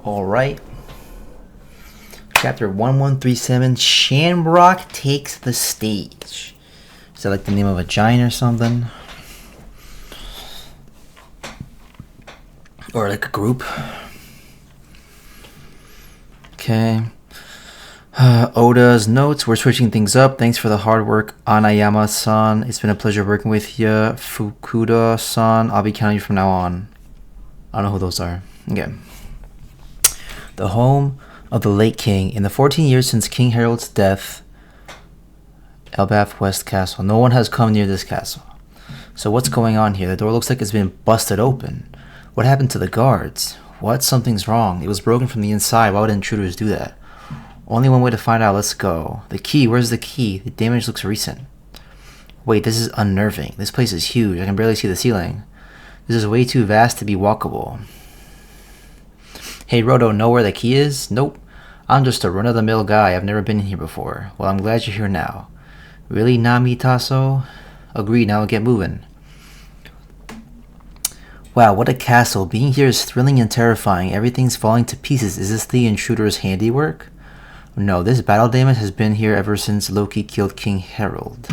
Alright. Chapter 1137, Shamrock takes the stage. Is that like the name of a giant or something? Or like a group? Okay. Oda's notes. We're switching things up. Thanks for the hard work, Anayama-san. It's been a pleasure working with you. Fukuda-san. I'll be counting you from now on. I don't know who those are. Okay. The home of the late king. In the 14 years since King Harold's death, Elbath West Castle. No one has come near this castle. So what's going on here? The door looks like it's been busted open. What happened to the guards? What? Something's wrong. It was broken from the inside. Why would intruders do that? Only one way to find out. Let's go. The key. Where's the key? The damage looks recent. Wait, this is unnerving. This place is huge. I can barely see the ceiling. This is way too vast to be walkable. Hey, Roto, know where the key is? Nope. I'm just a run-of-the-mill guy. I've never been here before. Well, I'm glad you're here now. Really, Nami Tasso? Agreed, now get moving. Wow, what a castle. Being here is thrilling and terrifying. Everything's falling to pieces. Is this the intruder's handiwork? No, this battle damage has been here ever since Loki killed King Harold.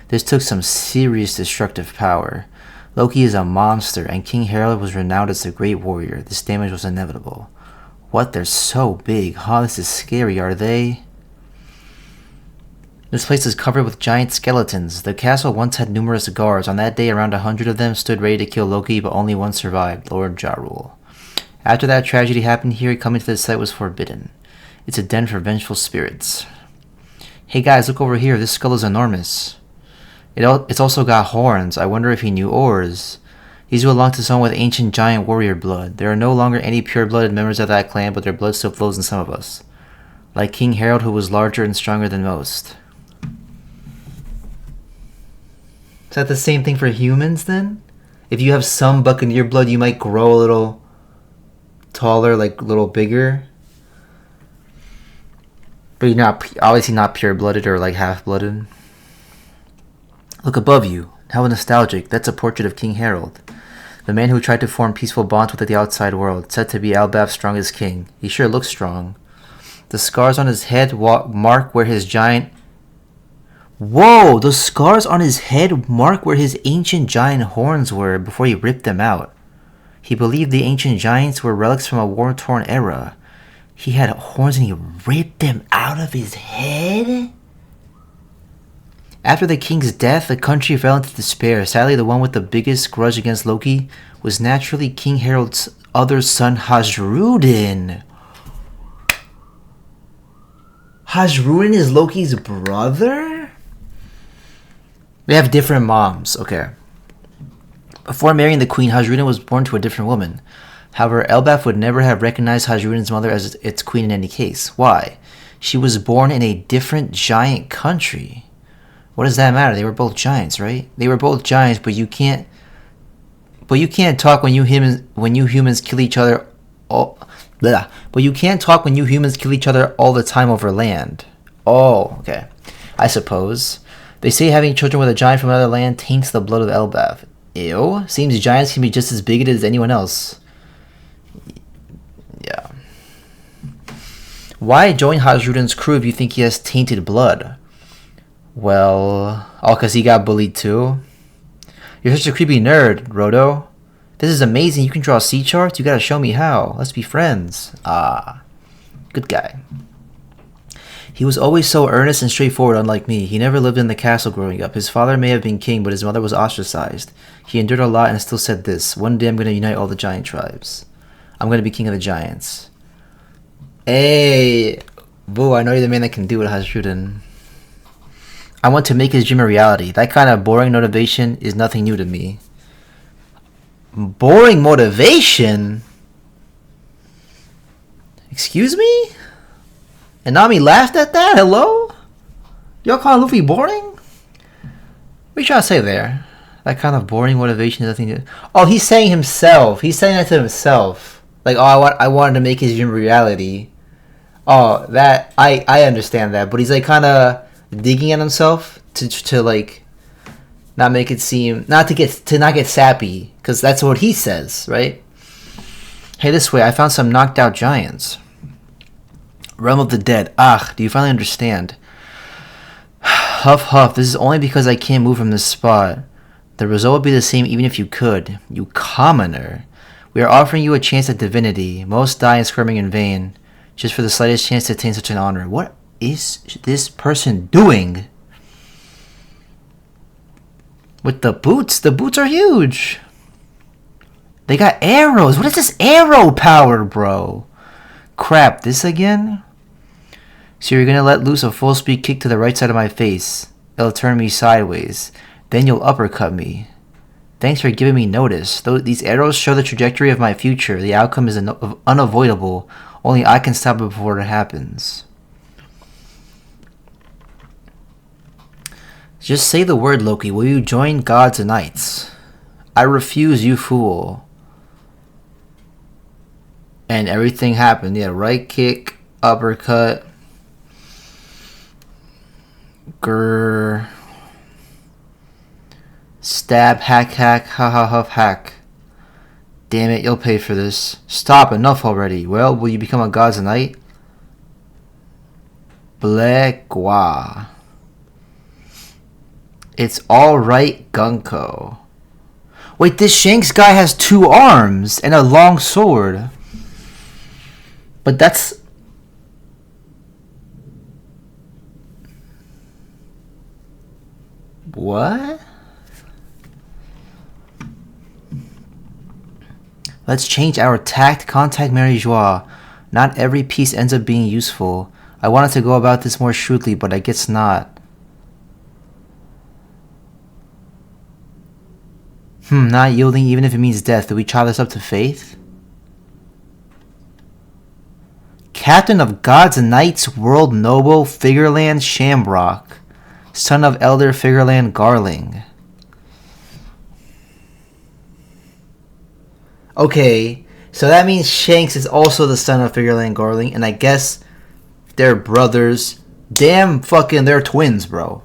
This took some serious destructive power. Loki is a monster, and King Harold was renowned as a great warrior. This damage was inevitable. What? They're so big. Huh, this is scary. Are they? This place is covered with giant skeletons. The castle once had numerous guards. On that day, around 100 of them stood ready to kill Loki, but only one survived, Lord Ja Rule. After that tragedy happened here, coming to this site was forbidden. It's a den for vengeful spirits. Hey guys, look over here. This skull is enormous. It's also got horns. I wonder if he knew oars. These belong to someone with ancient giant warrior blood. There are no longer any pure-blooded members of that clan, but their blood still flows in some of us. Like King Harold, who was larger and stronger than most. Is that the same thing for humans, then? If you have some buccaneer blood, you might grow a little taller, like a little bigger. But you're not, obviously not pure-blooded or like half-blooded. Look above you. How nostalgic. That's a portrait of King Harold. The man who tried to form peaceful bonds with the outside world, said to be Elbath's strongest king. He sure looks strong. The scars on his head mark where his giant... Whoa! Those scars on his head mark where his ancient giant horns were before he ripped them out. He believed the ancient giants were relics from a war-torn era. He had horns and he ripped them out of his head? After the king's death, the country fell into despair. Sadly, the one with the biggest grudge against Loki was naturally King Harold's other son, Hasrudin. Hasrudin is Loki's brother? They have different moms. Okay. Before marrying the queen, Hasrudin was born to a different woman. However, Elbath would never have recognized Hasrudin's mother as its queen in any case. Why? She was born in a different giant country. What does that matter? They were both giants, right? They were both giants, but you can't talk when you humans kill each other all But you can't talk when you humans kill each other all the time over land. Oh, okay. I suppose. They say having children with a giant from another land taints the blood of Elbath. Ew. Seems giants can be just as bigoted as anyone else. Yeah. Why join Hasrudin's crew if you think he has tainted blood? Well, because he got bullied too. You're such a creepy nerd, Roto. This is amazing. You can draw sea charts? You gotta show me how. Let's be friends. Ah, good guy. He was always so earnest and straightforward, unlike me. He never lived in the castle growing up. His father may have been king, but his mother was ostracized. He endured a lot and still said this: one day I'm gonna unite all the giant tribes. I'm gonna be king of the giants. Hey, boo, I know you're the man that can do it, Hasrudin. I want to make his dream a reality. That kind of boring motivation is nothing new to me. Boring motivation? Excuse me? And Nami laughed at that? Hello? Y'all call Luffy boring? What are you trying to say there? That kind of boring motivation is nothing new. Oh, he's saying himself. He's saying that to himself. Like, oh, I wanted to make his dream a reality. Oh, that, I understand that. But he's like kind of digging at himself to like not make it seem not get sappy, because that's what he says, right? Hey, this way, I found some knocked out giants. Realm of the Dead. Ah, do you finally understand? Huff huff, this is only because I can't move from this spot. The result would be the same even if you could. You commoner. We are offering you a chance at divinity. Most die in squirming in vain, just for the slightest chance to attain such an honor. What is this person doing? With the boots? The boots are huge. They got arrows. What is this arrow power, bro? Crap, this again? So you're gonna let loose a full speed kick to the right side of my face. It'll turn me sideways. Then you'll uppercut me. Thanks for giving me notice. Though these arrows show the trajectory of my future, the outcome is unavoidable. Only I can stop it before it happens. Just say the word, Loki. Will you join gods and knights? I refuse, you fool. And everything happened. Yeah, right kick, uppercut. Grrr. Stab, hack, ha ha huff, hack. Damn it, you'll pay for this. Stop, enough already. Well, will you become a god's knight? Blekwa. It's alright, Gunko. Wait, this Shanks guy has 2 arms and a long sword. But that's... What? Let's change our tact. Contact Mary Joie. Not every piece ends up being useful. I wanted to go about this more shrewdly, but I guess not. Not yielding even if it means death. Do we chalk this up to faith? Captain of Gods and Knights, World Noble, Figureland, Shamrock. Son of Elder Figureland, Garling. Okay, so that means Shanks is also the son of Figureland Garling, and I guess they're brothers. Damn fucking, they're twins, bro.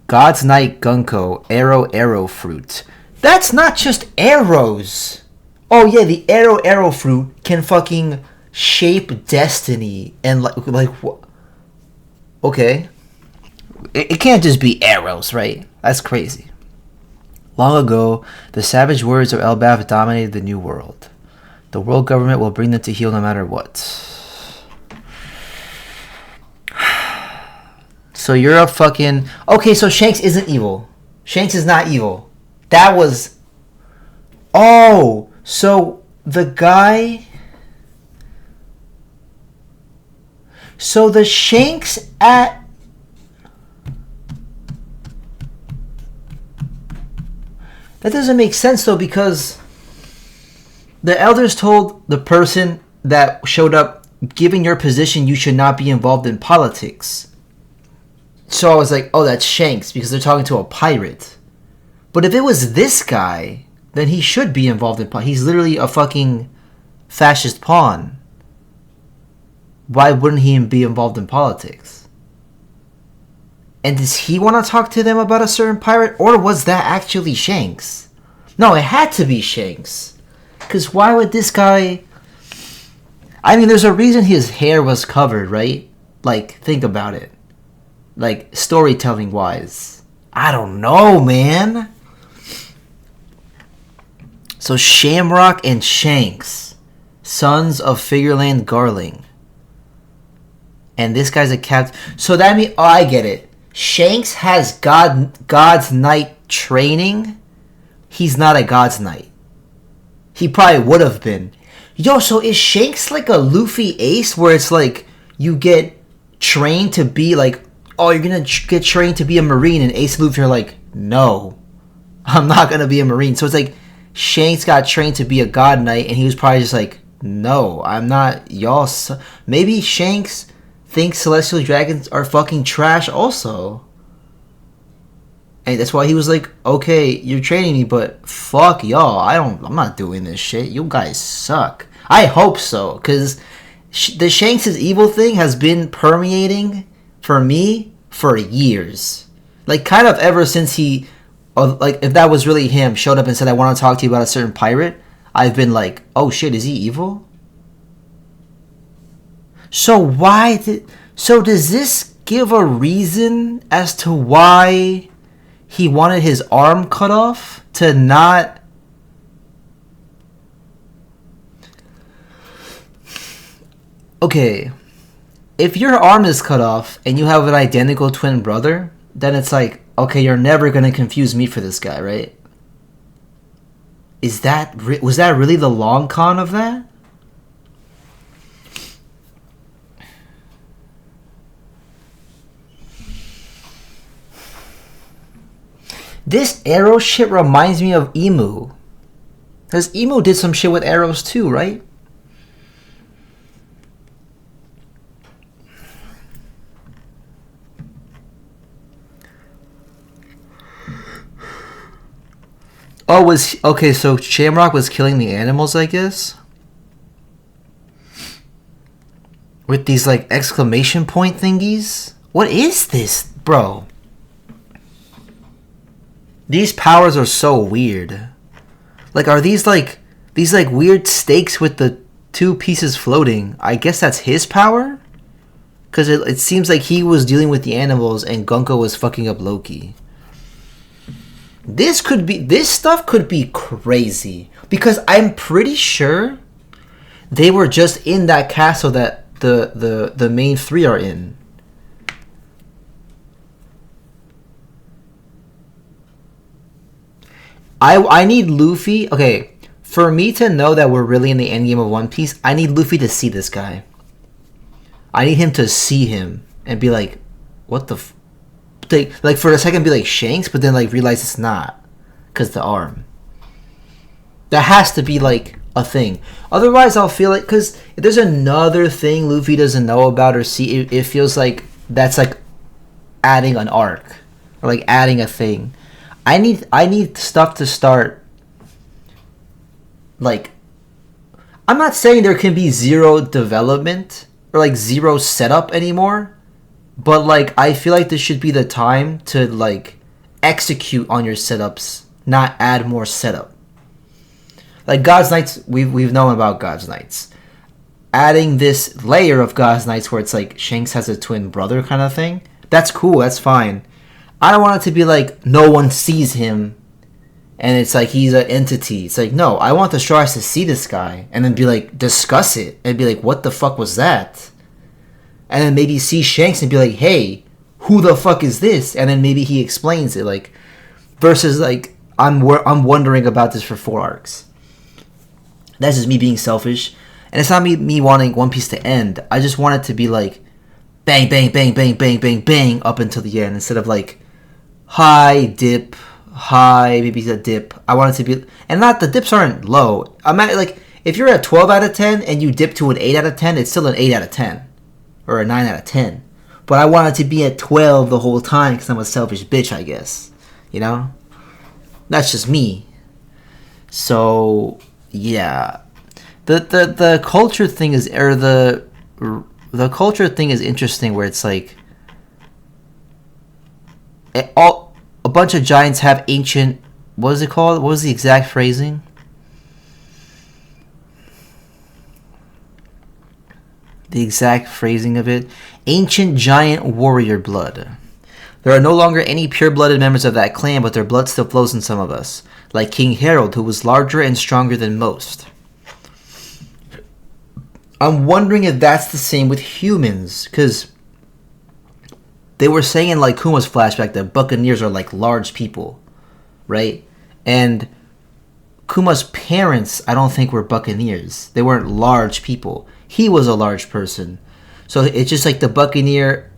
God's Knight Gunko, arrow fruit. That's not just arrows. Oh yeah, the arrow fruit can fucking shape destiny and like what? Okay. It can't just be arrows, right? That's crazy. Long ago, the savage warriors of Elbaf dominated the New World. The world government will bring them to heel no matter what. So you're a fucking... Okay, so Shanks isn't evil. Shanks is not evil. That was... Oh, so the guy... So the Shanks at... That doesn't make sense though, because the elders told the person that showed up, given your position, you should not be involved in politics. So I was like, oh, that's Shanks, because they're talking to a pirate. But if it was this guy, then he should be involved in politics. He's literally a fucking fascist pawn. Why wouldn't he be involved in politics? And does he want to talk to them about a certain pirate? Or was that actually Shanks? No, it had to be Shanks. Because why would this guy... I mean, there's a reason his hair was covered, right? Like, think about it. Like, storytelling-wise. I don't know, man. So, Shamrock and Shanks. Sons of Figureland Garling. And this guy's a captain. So that means... Oh, I get it. Shanks has God's Knight training. He's not a God's Knight. He probably would have been. Yo, so is Shanks like a Luffy ace where it's like you get trained to be like, oh, you're gonna get trained to be a Marine, and Ace and Luffy are like, no, I'm not gonna be a Marine. So it's like Shanks got trained to be a God Knight, and he was probably just like, no, I'm not. Y'all, maybe Shanks thinks Celestial Dragons are fucking trash also. And that's why he was like, okay, you're training me, but fuck y'all. I'm not doing this shit. You guys suck. I hope so, because the Shanks' evil thing has been permeating for me for years. Like, kind of ever since he, like, if that was really him, showed up and said, I want to talk to you about a certain pirate. I've been like, oh shit, is he evil? So does this give a reason as to why he wanted his arm cut off? To not... Okay, if your arm is cut off and you have an identical twin brother, then it's like, okay, you're never gonna confuse me for this guy, right? Was that really the long con of that? This arrow shit reminds me of Emu. Because Emu did some shit with arrows too, right? Oh, so Shamrock was killing the animals, I guess? With these, like, exclamation point thingies? What is this, bro? These powers are so weird. Like, are these weird stakes with the two pieces floating? I guess that's his power? Because it seems like he was dealing with the animals and Gunko was fucking up Loki. This stuff could be crazy. Because I'm pretty sure they were just in that castle that the main three are in. I need Luffy. Okay, for me to know that we're really in the endgame of One Piece, I need Luffy to see this guy. I need him to see him and be like, what the like for a second be like Shanks, but then like realize it's not. Because the arm. That has to be like a thing. Otherwise I'll feel like, because if there's another thing Luffy doesn't know about or see, it feels like that's like adding an arc. Or like adding a thing. I need stuff to start, like, I'm not saying there can be zero development or like zero setup anymore, but like I feel like this should be the time to like execute on your setups, not add more setup. Like God's Knights, we've known about God's Knights. Adding this layer of God's Knights where it's like Shanks has a twin brother kind of thing, that's cool, that's fine. I don't want it to be like no one sees him and it's like he's an entity. It's like, no, I want the Straw Hats to see this guy and then be like, discuss it and be like, what the fuck was that? And then maybe see Shanks and be like, hey, who the fuck is this? And then maybe he explains it, like, versus like I'm wondering about this for 4 arcs. That's just me being selfish, and it's not me wanting One Piece to end. I just want it to be like bang bang bang bang bang bang bang up until the end instead of like high dip, high, maybe a dip. I want it to be, and not, the dips aren't low. I'm at, like, if you're at 12 out of 10 and you dip to an 8 out of 10, it's still an 8 out of 10 or a 9 out of 10. But I want it to be at 12 the whole time because I'm a selfish bitch, I guess. You know? That's just me. So yeah, the culture thing is, or the culture thing is interesting, where it's like a bunch of giants have ancient, what is it called? What was the exact phrasing? The exact phrasing of it. Ancient giant warrior blood. There are no longer any pure-blooded members of that clan, but their blood still flows in some of us. Like King Harold, who was larger and stronger than most. I'm wondering if that's the same with humans, because they were saying in like Kuma's flashback that Buccaneers are like large people, right? And Kuma's parents, I don't think, were Buccaneers. They weren't large people. He was a large person. So it's just like the Buccaneer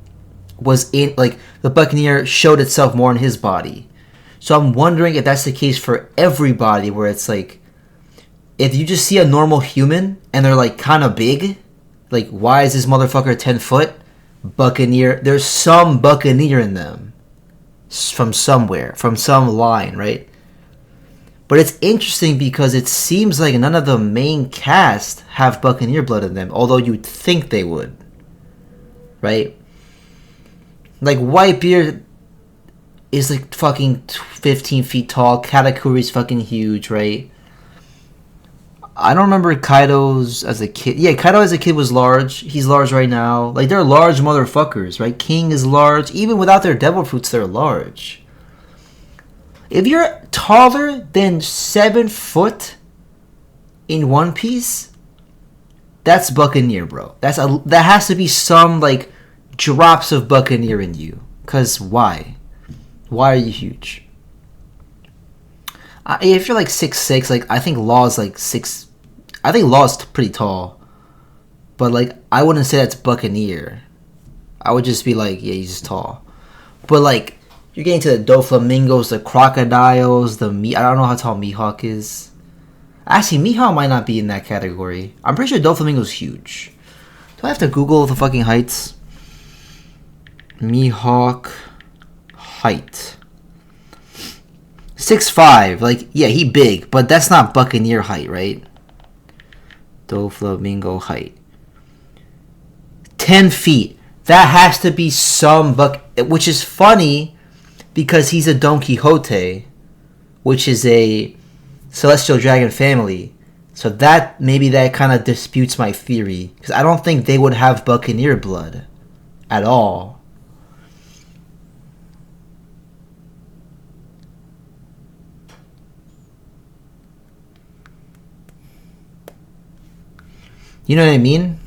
was in, like, the Buccaneer showed itself more in his body. So I'm wondering if that's the case for everybody, where it's like, if you just see a normal human and they're like kind of big, like, why is this motherfucker 10 foot? Buccaneer, there's some Buccaneer in them from somewhere, from some line, right? But it's interesting because it seems like none of the main cast have Buccaneer blood in them, although you'd think they would, right? Like, Whitebeard is like fucking 15 feet tall. Katakuri's fucking huge, right? I don't remember Kaido's as a kid. Yeah, Kaido as a kid was large. He's large right now. Like, they're large motherfuckers, right? King is large. Even without their devil fruits, they're large. If you're taller than 7 foot in One Piece, that's Buccaneer, bro. That has to be some, like, drops of Buccaneer in you. Because why? Why are you huge? If you're like 6'6", like, I think Law's like 6. I think Law's pretty tall. But, like, I wouldn't say that's Buccaneer. I would just be like, yeah, he's just tall. But, like, you're getting to the Doflamingos, the Crocodiles, I don't know how tall Mihawk is. Actually, Mihawk might not be in that category. I'm pretty sure Doflamingo's huge. Do I have to Google the fucking heights? Mihawk height. 6'5", like, yeah, he big, but that's not Buccaneer height, right? Doflamingo height. 10 feet. That has to be some which is funny because he's a Don Quixote, which is a celestial dragon family. So maybe that kind of disputes my theory, because I don't think they would have Buccaneer blood at all. You know what I mean?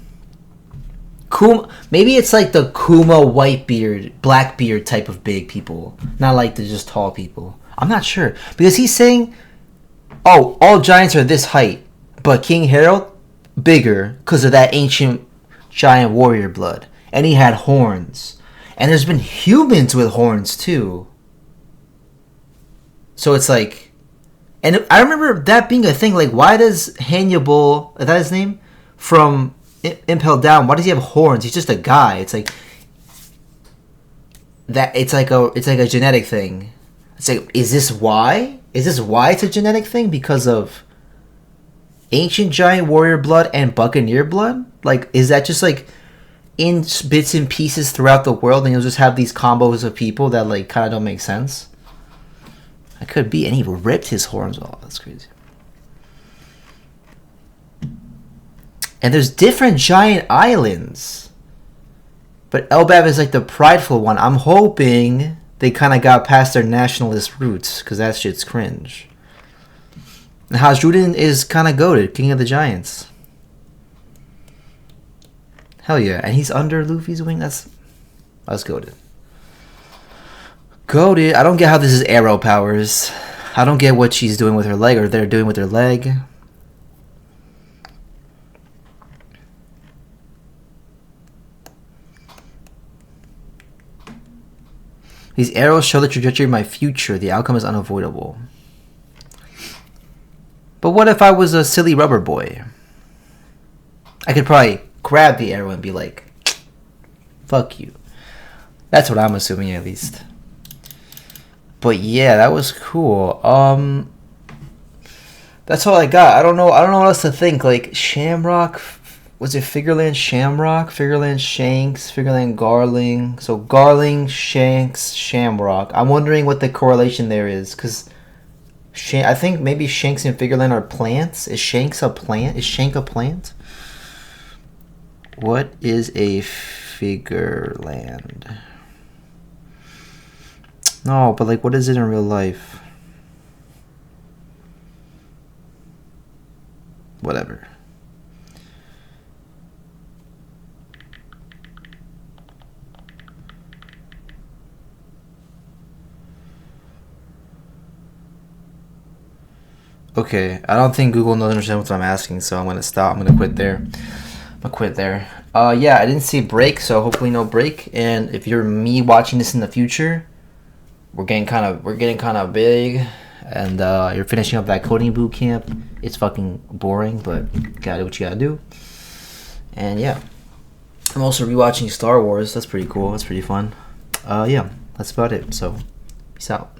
Maybe it's like the Kuma Whitebeard, Blackbeard type of big people. Not like the just tall people. I'm not sure. Because he's saying, oh, all giants are this height. But King Harold, bigger because of that ancient giant warrior blood. And he had horns. And there's been humans with horns too. So it's like... And I remember that being a thing. Like, why does Hannibal... Is that his name? From Impel Down, why does he have horns? He's just a guy. It's like that. It's like a genetic thing. It's like, is this why? Is this why it's a genetic thing? Because of ancient giant warrior blood and Buccaneer blood? Like, is that just like in bits and pieces throughout the world, and you'll just have these combos of people that like kind of don't make sense? That could be. And he ripped his horns off. That's crazy. And there's different giant islands. But Elbaf is like the prideful one. I'm hoping they kind of got past their nationalist roots, because that shit's cringe. And Hazrudin is kind of goated, king of the giants. Hell yeah. And he's under Luffy's wing? That's goated. Goated. I don't get how this is arrow powers. I don't get what she's doing with her leg, or they're doing with their leg. These arrows show the trajectory of my future. The outcome is unavoidable. But what if I was a silly rubber boy? I could probably grab the arrow and be like, fuck you. That's what I'm assuming, at least. But yeah, that was cool. That's all I got. I don't know what else to think. Like, Shamrock... Was it Figureland Shamrock? Figureland Shanks? Figureland Garling? So Garling, Shanks, Shamrock. I'm wondering what the correlation there is, because I think maybe Shanks and Figureland are plants. Is Shanks a plant? Is Shank a plant? What is a Figureland? No, but like, what is it in real life? Whatever. Okay, I don't think Google knows understand what I'm asking, so I'm gonna stop. I'm gonna quit there. Yeah, I didn't see break, so hopefully no break. And if you're me watching this in the future, we're getting kind of big, and you're finishing up that coding boot camp. It's fucking boring, but you gotta do what you gotta do. And yeah, I'm also rewatching Star Wars. That's pretty cool. That's pretty fun. Yeah, that's about it. So, peace out.